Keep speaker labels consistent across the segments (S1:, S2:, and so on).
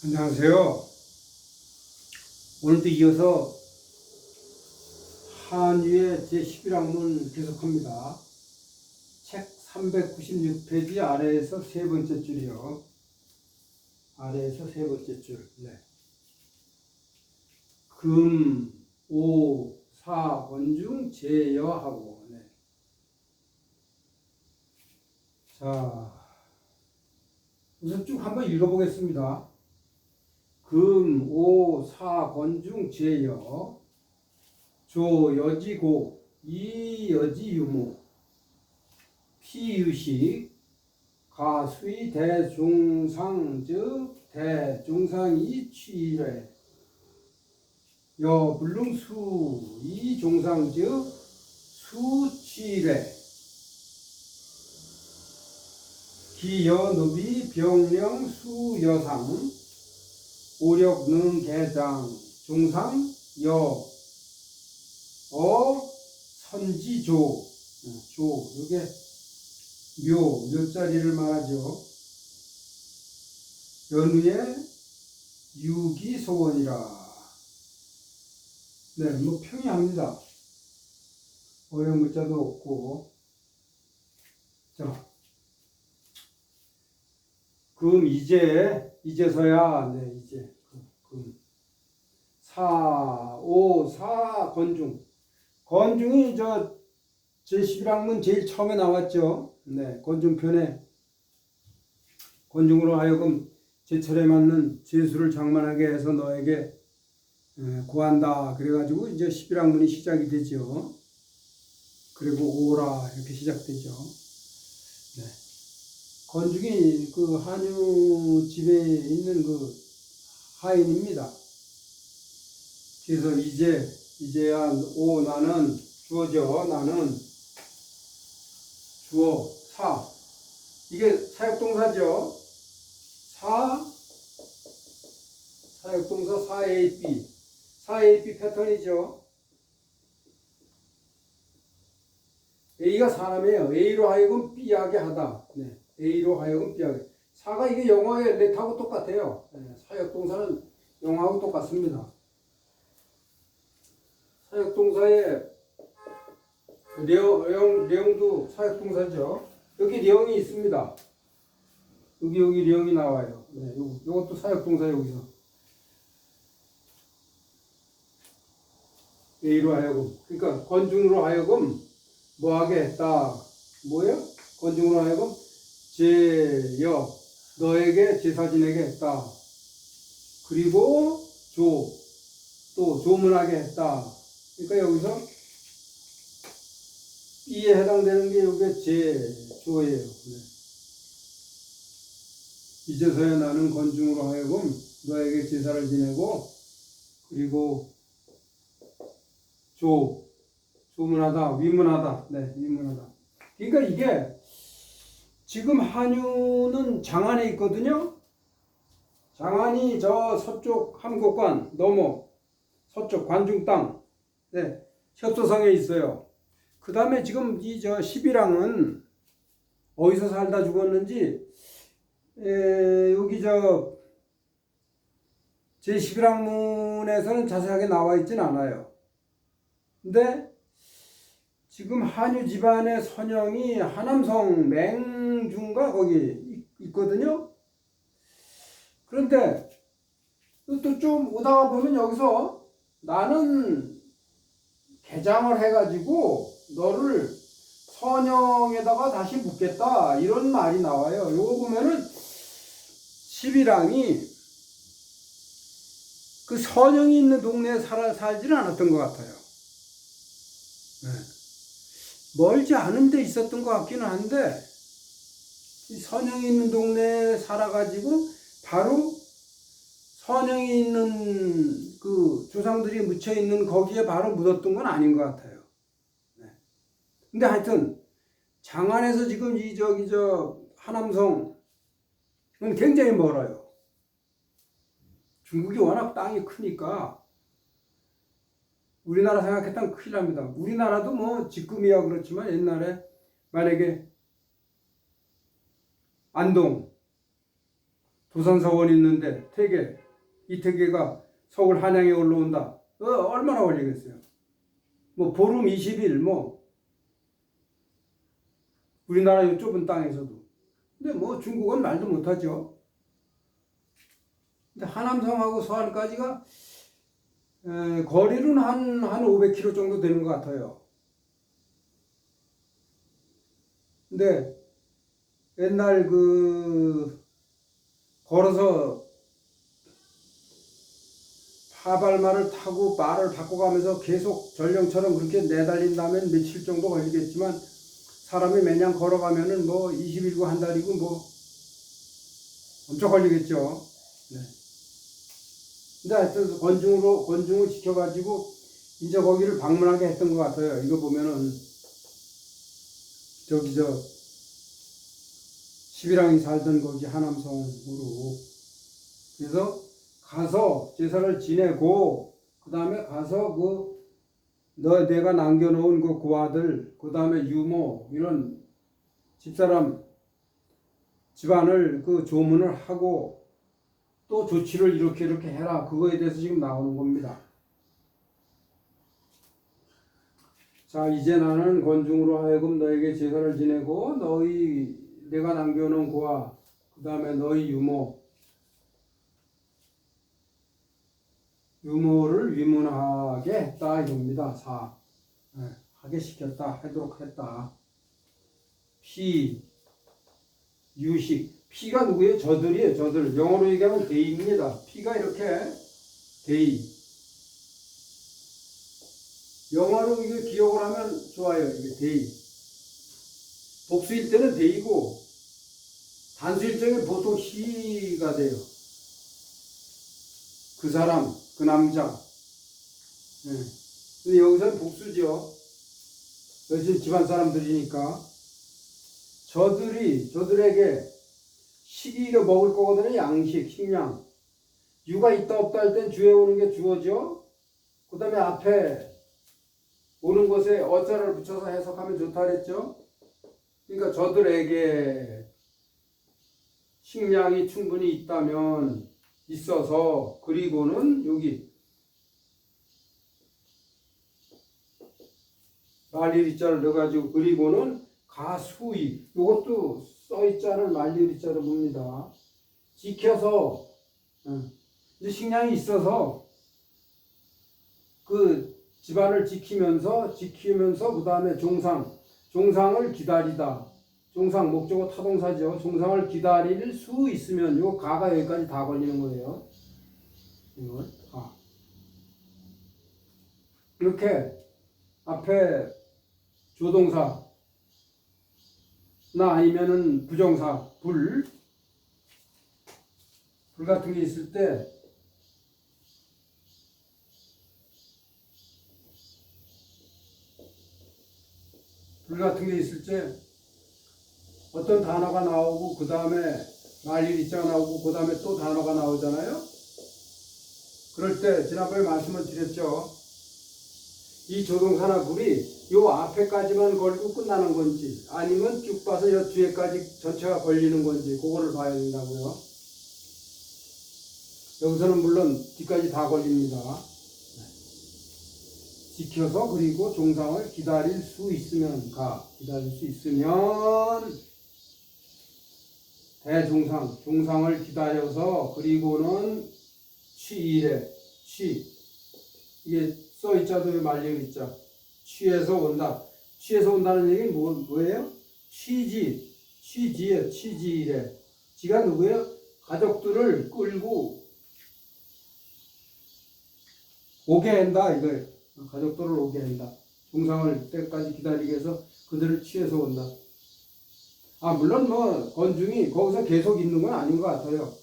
S1: 안녕하세요. 오늘도 이어서 한유의 제11학문 계속합니다. 책 396페이지 아래에서 세 번째 줄이요. 아래에서 세 번째 줄. 네. 금, 오, 사, 원중, 제여하고. 네. 자, 우선 쭉 한번 읽어보겠습니다. 금, 오, 사, 권중, 제여, 조, 여지고, 이, 여지, 유무, 피, 유식, 가, 수이, 대, 중상, 즉, 대, 중상이, 취래, 여, 불능, 수, 이, 중상, 즉, 수, 취래, 기, 여, 누비, 병령, 수, 여상, 오력, 능, 개장, 중상, 여, 선지조, 조, 이게 묘자리를 말하죠. 연후에 유기소원이라. 네, 뭐 평이합니다. 어려운 문자도 없고. 자, 금 이제서야, 네, 이제 금. 사, 오, 사, 건중. 건중이 제11학문 제일 처음에 나왔죠. 네, 건중편에 건중으로 하여금 제철에 맞는 제수를 장만하게 해서 너에게 구한다. 그래가지고 이제 11학문이 시작이 되죠. 그리고 오라 이렇게 시작되죠. 네. 건중이 그 한유 집에 있는 그 하인입니다. 그래서 이제야 오 나는 주어져. 나는 주어 사. 이게 사역동사죠. 사역동사 4AP. 4AP 패턴이죠. A가 사람이에요. A로 하여금 B하게 하다. 네. A로 하여금 B하게. 4가 이게 영어의 let하고 똑같아요. 네. 사역동사는 영어하고 똑같습니다. 사역동사의 내용도 사역동사죠. 여기 내용이 있습니다. 여기 내용이 나와요. 네, 요것도 사역동사 여기서. A로 하여금. 그러니까 건중으로 하여금 뭐하게 했다. 뭐예요? 건중으로 하여금 제여 너에게 제사 지내게 했다. 그리고 또 조문하게 했다. 그러니까 여기서 B에 해당되는 게 이게 제조예요. 네. 이제서야 나는 건중으로 하여금 너에게 제사를 지내고 그리고 조문하다, 위문하다. 네, 위문하다. 그러니까 이게 지금 한유는 장안에 있거든요. 장안이 저 서쪽 함곡관 넘어 서쪽 관중 땅, 네, 협소성에 있어요. 그 다음에 지금 이 11항은 어디서 살다 죽었는지 여기 제 11학문에서는 자세하게 나와 있진 않아요. 근데 지금 한유 집안의 선영이 하남성 맹중가 거기 있거든요. 그런데 또 좀 오다가 보면 여기서 나는 개장을 해가지고 너를 선영에다가 다시 묻겠다 이런 말이 나와요. 요거 보면은 11항이 그 선영이 있는 동네에 살지는 않았던 것 같아요. 네. 멀지 않은 데 있었던 것 같기는 한데 선영이 있는 동네에 살아가지고 바로 선영이 있는 그 조상들이 묻혀 있는 거기에 바로 묻었던 건 아닌 것 같아요. 네. 근데 하여튼 장안에서 지금 하남성은 굉장히 멀어요. 중국이 워낙 땅이 크니까 우리나라 생각했다면 큰일 납니다. 우리나라도 뭐 지금이야 그렇지만 옛날에 만약에 안동, 부산 서원 있는데 태계, 이 태계가 서울 한양에 올라온다. 얼마나 걸리겠어요? 뭐 보름 20일 뭐 우리나라 이 좁은 땅에서도. 근데 뭐 중국은 말도 못하죠. 근데 하남성하고 서안까지가 거리는 한 500km 정도 되는 것 같아요. 근데 옛날 걸어서 파발말을 타고 말을 바꿔가면서 계속 전령처럼 그렇게 내달린다면 며칠 정도 걸리겠지만 사람이 매년 걸어가면은 뭐 20일고 한 달이고 뭐 엄청 걸리겠죠. 네. 근데 하여튼 권중을 지켜가지고 이제 거기를 방문하게 했던 것 같아요. 이거 보면은 저기 시비랑이 살던 거기 하남성으로. 그래서 가서 제사를 지내고 그 다음에 가서 내가 남겨놓은 그 고아들, 그 다음에 유모 이런 집안을 조문을 하고 또 조치를 이렇게 해라. 그거에 대해서 지금 나오는 겁니다. 자, 이제 나는 권중으로 하여금 너에게 제사를 지내고 내가 남겨놓은 고아, 그 다음에 너희 유모를 위문하게 했다 이겁니다. 하게 시켰다, 하도록 했다. 유식. 피가 누구예요? 저들이에요. 저들. 영어로 얘기하면 데이입니다. 피가 이렇게 데이. 영어로 이거 기억을 하면 좋아요. 이게 데이. 복수일 때는 데이고 단수일 때는 보통 시가 돼요. 그 사람, 그 남자. 네. 근데 여기서는 복수죠. 여기 집안 사람들이니까. 저들에게 식이가 먹을 거거든요. 양식, 식량. 유가 있다 없다 할 땐 주에 오는 게 주어죠. 그 다음에 앞에 오는 곳에 어자를 붙여서 해석하면 좋다 그랬죠. 그러니까 저들에게 식량이 충분히 있어서 그리고는 여기 말리리자를 넣어가지고 그리고는 가수이 이것도 써있자를 말리리자로 봅니다. 지켜서 이제 식량이 있어서 그 집안을 지키면서 그 다음에 종상을 기다리다. 종상 목적어 타동사죠. 종상을 기다릴 수 있으면 요 가가 여기까지 다 걸리는 거예요. 이걸 가. 이렇게 앞에 조동사 나 아니면은 부정사 불 같은 게 있을 때 어떤 단어가 나오고 그 다음에 말일이자가 나오고 그 다음에 또 단어가 나오잖아요. 그럴 때 지난번에 말씀을 드렸죠. 이 조동사나 불이 요 앞에까지만 걸고 끝나는 건지 아니면 쭉 봐서 요 뒤에까지 전체가 걸리는 건지 그거를 봐야 된다고요. 여기서는 물론 뒤까지 다 걸립니다. 지켜서 그리고 종상을 기다릴 수 있으면 종상을 기다려서 그리고는 이게 써있자도 말려있자 취해서 온다. 취해서 온다는 얘기는 뭐예요? 취지예요. 취지이래. 지가 누구예요? 가족들을 끌고 오게 한다 이거예요. 가족들을 오게 한다. 종상을 때까지 기다리게 해서 그들을 취해서 온다. 물론 권중이 거기서 계속 있는 건 아닌 것 같아요.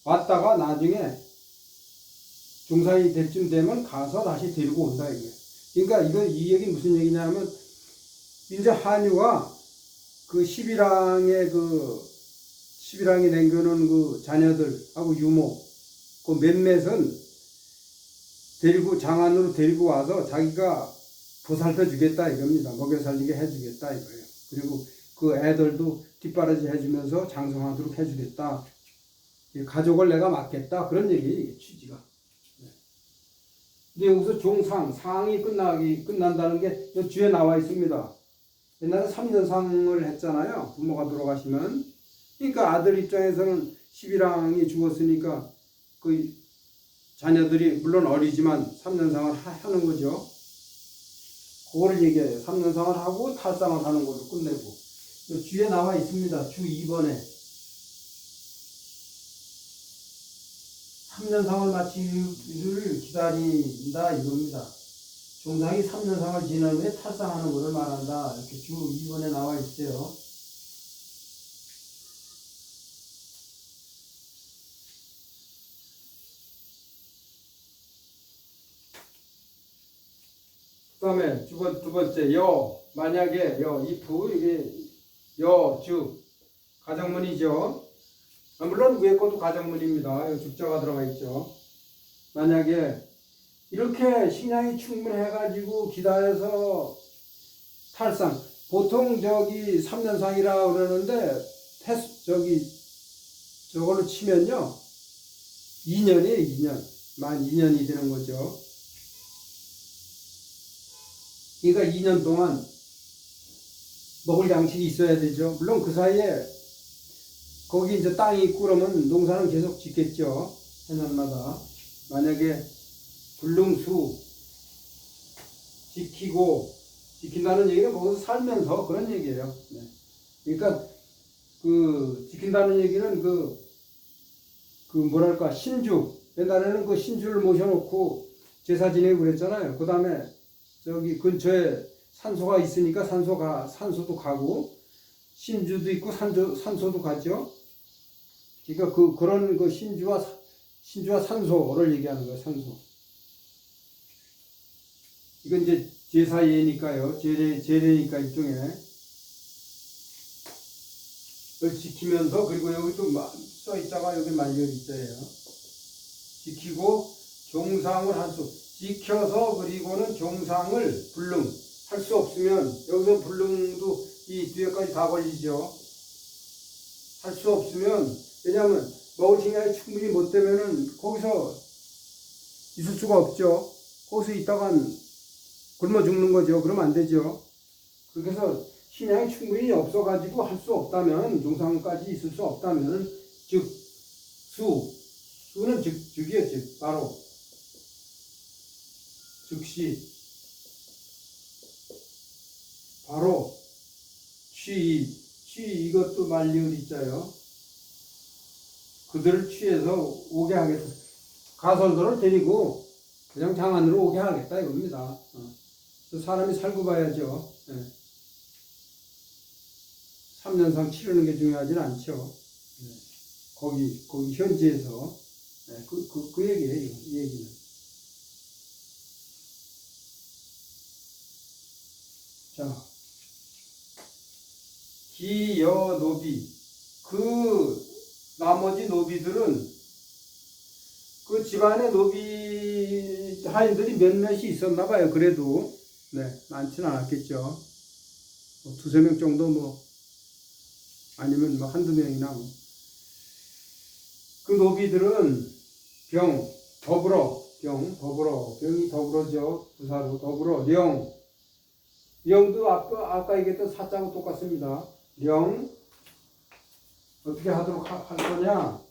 S1: 왔다가 나중에 종상이 대쯤 되면 가서 다시 데리고 온다 이거예요. 그러니까 이 얘기 무슨 얘기냐면 이제 한유가 시비랑이 남겨놓은 그 자녀들하고 유모 그 몇몇은 장안으로 데리고 와서 자기가 보살펴 주겠다 이겁니다. 먹여 살리게 해주겠다 이거예요. 그리고 그 애들도 뒷바라지 해주면서 장성하도록 해주겠다. 이 가족을 내가 맡겠다 그런 얘기 취지가. 근데 여기서 종상 상이 끝난다는 게 이 뒤에 나와 있습니다. 옛날에 3년상을 했잖아요. 부모가 돌아가시면. 그러니까 아들 입장에서는 11왕이 죽었으니까 그 자녀들이 물론 어리지만 3년상을 하는 거죠. 그거를 얘기해요. 3년상을 하고 탈상을 하는 걸로 끝내고. 뒤에 나와 있습니다. 주 2번에 3년상을 마치기를 기다린다 이겁니다. 종상이 3년상을 지난 후에 탈상하는 것을 말한다. 이렇게 주 2번에 나와 있어요. 그 다음에 두 번째 만약에 if 이게 즉 가정문이죠. 물론 위에 것도 가정문입니다. 죽자가 들어가 있죠. 만약에 이렇게 식량이 충분해가지고 기다려서 탈상 보통 3년상이라 그러는데 저걸로 치면요 2년이에요. 2년 만 2년이 되는 거죠. 그러니까 2년 동안 먹을 양식이 있어야 되죠. 물론 그 사이에 거기 이제 땅이 있고 그러면 농사는 계속 짓겠죠. 해년마다. 만약에 불능수 지킨다는 얘기는 거기서 살면서 그런 얘기예요. 네. 그러니까 지킨다는 얘기는 뭐랄까 신주 옛날에는 그 신주를 모셔놓고 제사 지내고 그랬잖아요. 그 다음에 저기 근처에 산소가 있으니까 산소도 가고 신주도 있고 산소도 가죠. 그러니까 그런 신주와 산소를 얘기하는 거예요. 산소. 이건 이제 제사예니까요. 제례니까 일종의 을 지키면서 그리고 여기 또 써 있다가 여기 말려 있어요. 지키고 종상을 지켜서 그리고는 종상을 할 수 없으면 여기서 불능도 이 뒤에까지 다 걸리죠. 할 수 없으면 왜냐하면 먹을 식량이 충분히 못 되면은 거기서 있을 수가 없죠. 거기서 있다간 굶어 죽는 거죠. 그러면 안 되죠. 그래서 식량이 충분히 없어가지고 할 수 없다면 종상까지 있을 수 없다면 수는 즉이요. 즉 바로 즉시 바로 취 이것도 말리을 있자요. 그들을 취해서 오게 하겠다. 가설들을 데리고 그냥 장안으로 오게 하겠다 이겁니다. 사람이 살고 봐야죠. 3년상 치르는 게 중요하진 않죠. 거기 현지에서 그 얘기예요. 이 얘기는. 자, 기여 노비 나머지 노비들은 그 집안의 노비 하인들이 몇몇이 있었나 봐요. 그래도 많지는 않았겠죠. 두세 명 정도 아니면 한두 명이나 그 노비들은 병이 더불어죠. 부사로 더불어 령도 아까 얘기했던 사자하고 똑같습니다. 령 어떻게 하도록 할 거냐?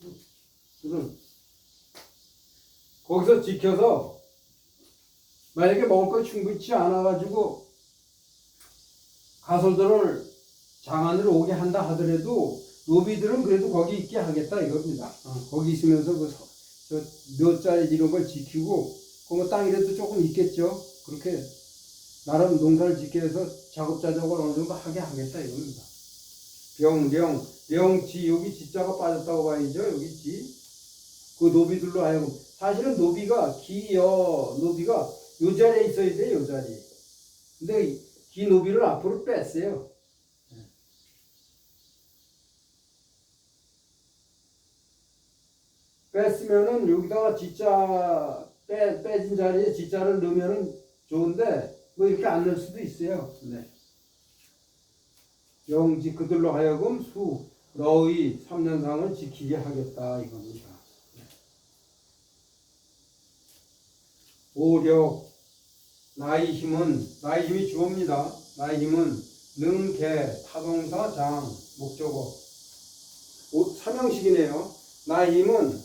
S1: 거기서 지켜서 만약에 먹을 거 충분치 않아가지고 가솔들을 장안으로 오게 한다 하더라도 노비들은 그래도 거기 있게 하겠다 이겁니다. 거기 있으면서 몇 자리 이런 걸 지키고 그 땅이라도 조금 있겠죠. 그렇게 나름 농사를 짓게 해서 작업자적으로 어느 정도 하게 하겠다 이겁니다. 병지 여기 지자가 빠졌다고 봐야죠. 여기 지. 그 노비들로 하여금 사실은 노비가 요 자리에 있어야 돼. 요 자리에. 근데 기 노비를 앞으로 뺐어요. 뺐으면은 여기다가 지자 빼진 자리에 지자를 넣으면은 좋은데 이렇게 안 넣을 수도 있어요. 영지 그들로 하여금 너의 3년상을 지키게 하겠다 이겁니다. 오력, 나의 힘이 주어입니다. 나의 힘은 능, 개, 타동사, 장, 목적어. 삼형식이네요. 나의 힘은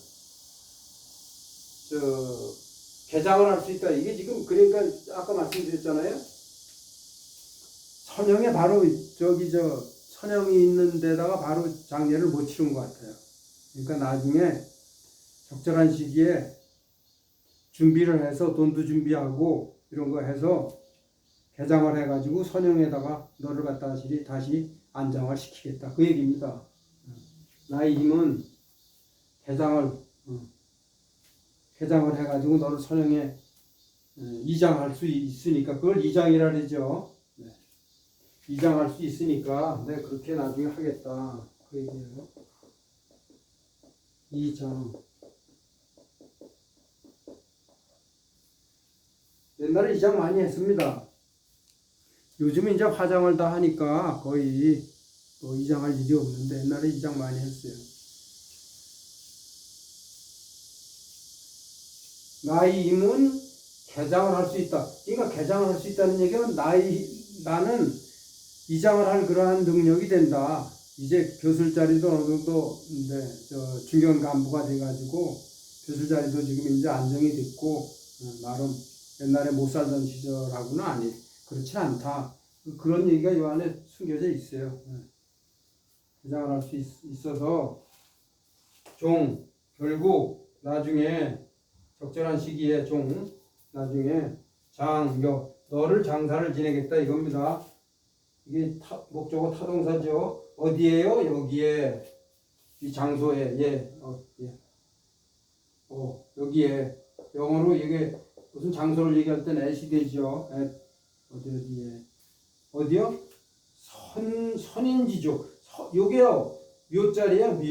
S1: 개장을 할 수 있다. 이게 지금 그러니까 아까 말씀드렸잖아요. 선형에 바로 선형이 있는 데다가 바로 장례를 못 치른 것 같아요. 그러니까 나중에 적절한 시기에 준비를 해서 돈도 준비하고 이런 거 해서 개장을 해가지고 선형에다가 너를 갖다 다시 안장을 시키겠다. 그 얘기입니다. 나의 힘은 개장을 해가지고 너를 선형에 이장할 수 있으니까 그걸 이장이라 그러죠. 네. 이장할 수 있으니까 내가 그렇게 나중에 하겠다. 그 얘기예요. 이장. 옛날에 이장 많이 했습니다. 요즘은 이제 화장을 다 하니까 거의 뭐 이장할 일이 없는데 옛날에 이장 많이 했어요. 나의 힘은 개장을 할 수 있다. 그러니까 개장을 할 수 있다는 얘기는 나는 이장을 할 그러한 능력이 된다. 이제 교술 자리도 어느 정도 중견 간부가 돼가지고 교술 자리도 지금 이제 안정이 됐고 나름 옛날에 못 살던 시절하고는 그렇진 않다. 그런 얘기가 이 안에 숨겨져 있어요. 개장을 할 수 있어서 결국 나중에 적절한 시기에 나중에 너를 장사를 지내겠다 이겁니다. 이게 목적어 타동사죠. 어디에요? 여기에 이 장소에 여기에 영어로 이게 무슨 장소를 얘기할 때는 at이 되죠. 어디요? 선인지죠. 요게요 묘자리야 묘.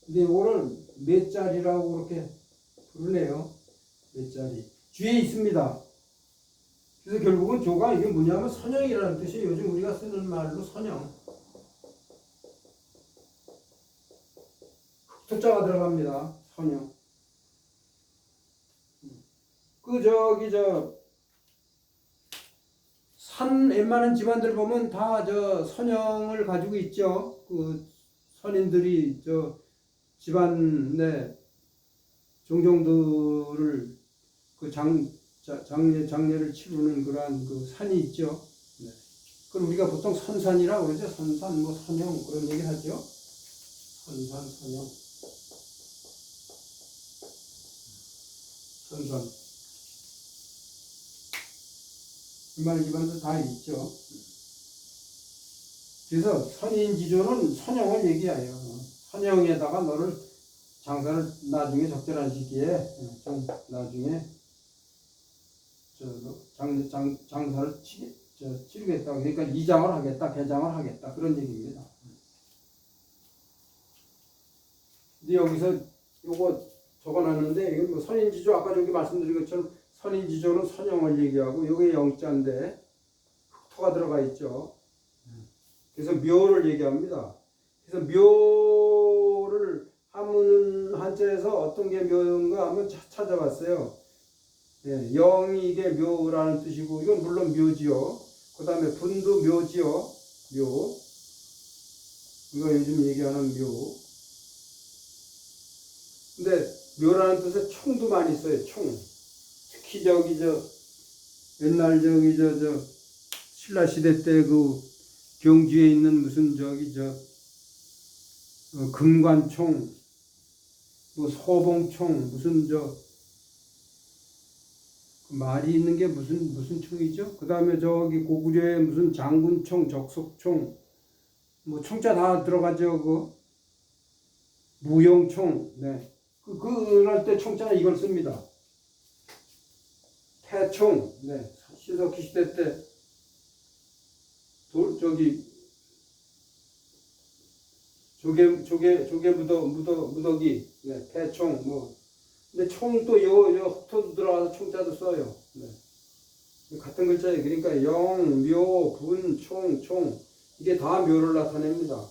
S1: 근데 이거를 몇 자리라고 그렇게 부르네요. 몇 자리. 뒤에 있습니다. 그래서 결국은 조가 이게 뭐냐면 선형이라는 뜻이에요. 요즘 우리가 쓰는 말로 선형. 흑토자가 들어갑니다. 선형. 웬만한 집안들 보면 다 선형을 가지고 있죠. 그 선인들이 집안 내 종종들을 장례를 치르는 그러한 그 산이 있죠. 네. 그걸 우리가 보통 선산이라고 그러죠. 선산, 선형 그런 얘기 하죠. 선산, 선형. 선산. 웬만한 집안도 다 있죠. 그래서 선인지조는 선형을 얘기해요. 선형에다가 너를 장사를 나중에 적절한 시기에 나중에 장사를 치르겠다. 그러니까 이장을 하겠다, 개장을 하겠다 그런 얘기입니다. 근데 여기서 요거 적어놨는데 이건 뭐 선인지조 아까 저기 말씀드린 것처럼 선인지조는 선형을 얘기하고 요게 영자인데 흑토가 들어가 있죠. 그래서 묘를 얘기합니다. 그래서 묘를 한자에서 어떤 게 묘인가 하면 찾아봤어요. 예, 영이 이게 묘라는 뜻이고 이건 물론 묘지요. 그 다음에 분도 묘지요. 묘. 이거 요즘 얘기하는 묘. 근데 묘라는 뜻에 총도 많이 써요. 총. 특히 옛날 신라 시대 때 그 경주에 있는 무슨 금관총, 뭐 소봉총, 무슨 말이 있는 게 무슨 총이죠? 그 다음에 고구려에 무슨 장군총, 적속총, 뭐 총자 다 들어가죠. 무용총, 네. 그럴 때 총자는 이걸 씁니다. 태총, 네. 신석기 시대 때 조개 무더기, 네. 태총, 뭐. 근데 총도 흑토도 들어가서 총자도 써요. 네. 같은 글자예요. 그러니까 영, 묘, 분, 총. 이게 다 묘를 나타냅니다.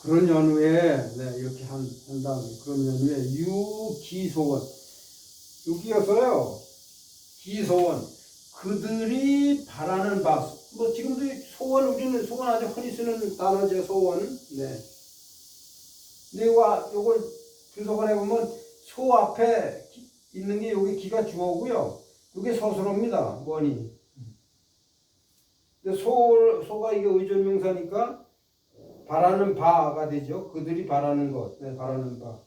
S1: 그런 연후에 네, 이렇게 한 다음에 그런 연후에 유기소원 여기여서요 기소원 그들이 바라는 바 뭐 지금도 소원 우리는 소원 아주 흔히 쓰는 단어죠 소원 네. 근데 요걸 분석을 해보면 소 앞에 있는 게 여기 기가 주어고요 이게 서술어입니다 원이 근데 소가 이게 의존명사니까 바라는 바가 되죠. 그들이 바라는 것, 네, 바라는 바.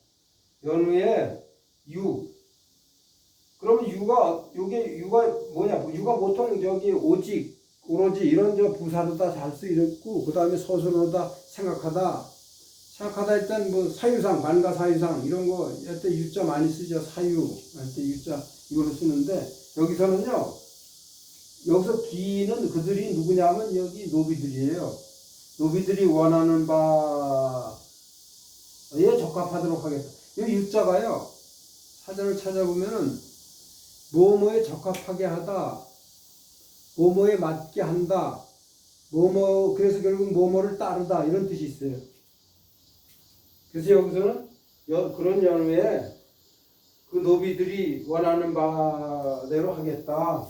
S1: 연후에 유. 그러면 요게 유가 뭐냐? 유가 보통 저기 오직, 오로지 이런 저 부사로다 잘 쓰이고 그 다음에 서술로다 생각하다 일단 뭐 사유상, 만가 사유상 이런 거 할때 유자 많이 쓰죠. 사유 할 때 유자 이거로 쓰는데 여기서는요. 여기서 기는 그들이 누구냐면 여기 노비들이에요. 노비들이 원하는 바에 적합하도록 하겠다. 이 유자가요. 사전을 찾아보면은 뭐뭐에 적합하게 하다. 뭐뭐에 맞게 한다. 그래서 결국 뭐뭐를 따르다. 이런 뜻이 있어요. 그래서 여기서는 그런 연후에 그 노비들이 원하는 바대로 하겠다.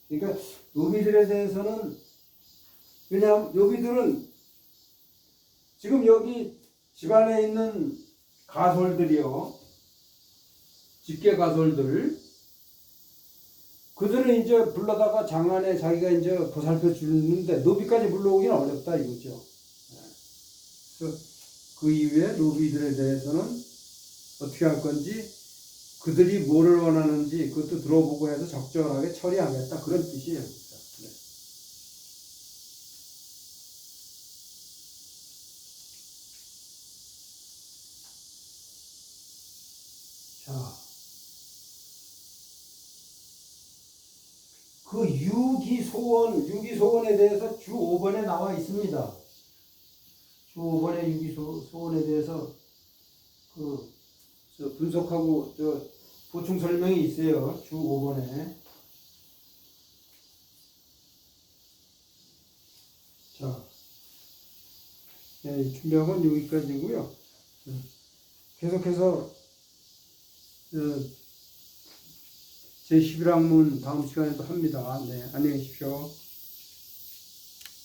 S1: 그러니까 노비들에 대해서는 왜냐하면 노비들은 지금 여기 집안에 있는 가솔들이요. 직계 가솔들 그들은 이제 불러다가 장안에 자기가 이제 보살펴 주는데 노비까지 불러오기는 어렵다 이거죠. 그래서 그 이후에 노비들에 대해서는 어떻게 할 건지 그들이 뭐를 원하는지 그것도 들어보고 해서 적절하게 처리하겠다 그런 뜻이에요. 네. 자, 그 유기소원에 대해서 주 5번에 나와 있습니다. 주 5번에 유기소원에 대해서 분석하고 보충 설명이 있어요. 주 5번에. 자, 네, 준비한 건 여기까지고요. 계속해서 제11학문 다음 시간에도 합니다. 네, 안녕히 계십시오.